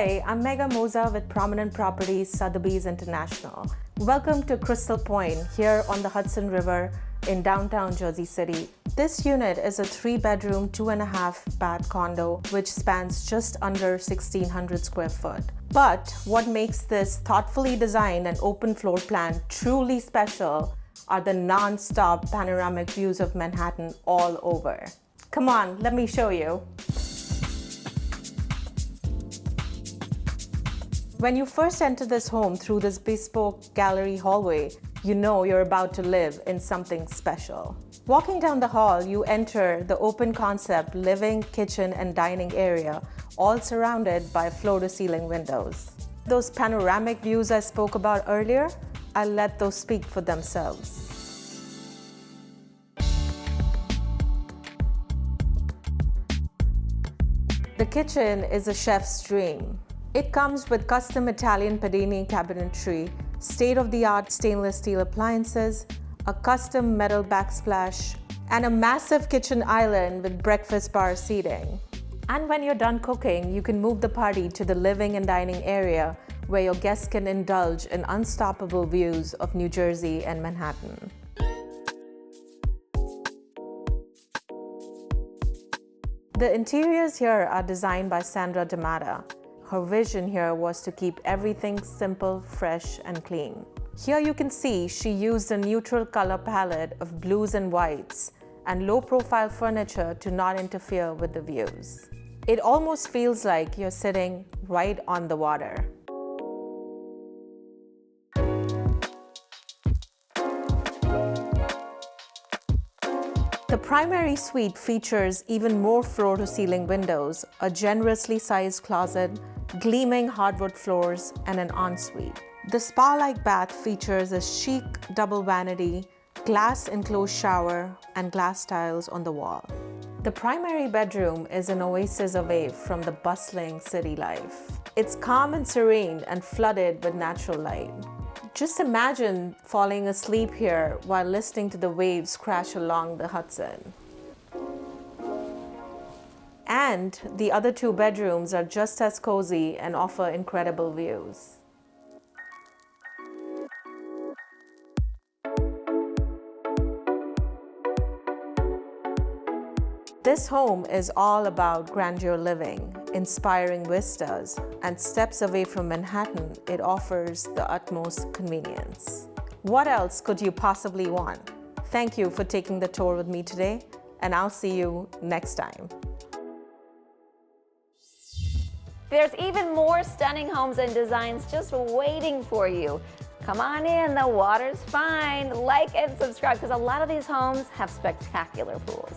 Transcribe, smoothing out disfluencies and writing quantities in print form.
Hi, I'm Magha Moza with Prominent Properties Sotheby's International. Welcome to Crystal Point here on the Hudson River in downtown Jersey City. This unit is a 3-bedroom, 2.5-bath condo which spans just under 1,600 square foot. But what makes this thoughtfully designed and open floor plan truly special are the non-stop panoramic views of Manhattan all over. Come on, let me show you. When you first enter this home through this bespoke gallery hallway, you know you're about to live in something special. Walking down the hall, you enter the open concept living, kitchen, and dining area, all surrounded by floor-to-ceiling windows. Those panoramic views I spoke about earlier, I'll let those speak for themselves. The kitchen is a chef's dream. It comes with custom Italian Padini cabinetry, state-of-the-art stainless steel appliances, a custom metal backsplash, and a massive kitchen island with breakfast bar seating. And when you're done cooking, you can move the party to the living and dining area where your guests can indulge in unstoppable views of New Jersey and Manhattan. The interiors here are designed by Sandra D'Amata. Her vision here was to keep everything simple, fresh, and clean. Here you can see she used a neutral color palette of blues and whites and low-profile furniture to not interfere with the views. It almost feels like you're sitting right on the water. The primary suite features even more floor-to-ceiling windows, a generously sized closet, gleaming hardwood floors, and an ensuite. The spa-like bath features a chic double vanity, glass enclosed shower, and glass tiles on the wall. The primary bedroom is an oasis away from the bustling city life. It's calm and serene and flooded with natural light. Just imagine falling asleep here while listening to the waves crash along the Hudson. And the other 2 bedrooms are just as cozy and offer incredible views. This home is all about grandeur living, inspiring vistas, and steps away from Manhattan, it offers the utmost convenience. What else could you possibly want? Thank you for taking the tour with me today, and I'll see you next time. There's even more stunning homes and designs just waiting for you. Come on in, the water's fine. Like and subscribe, because a lot of these homes have spectacular pools.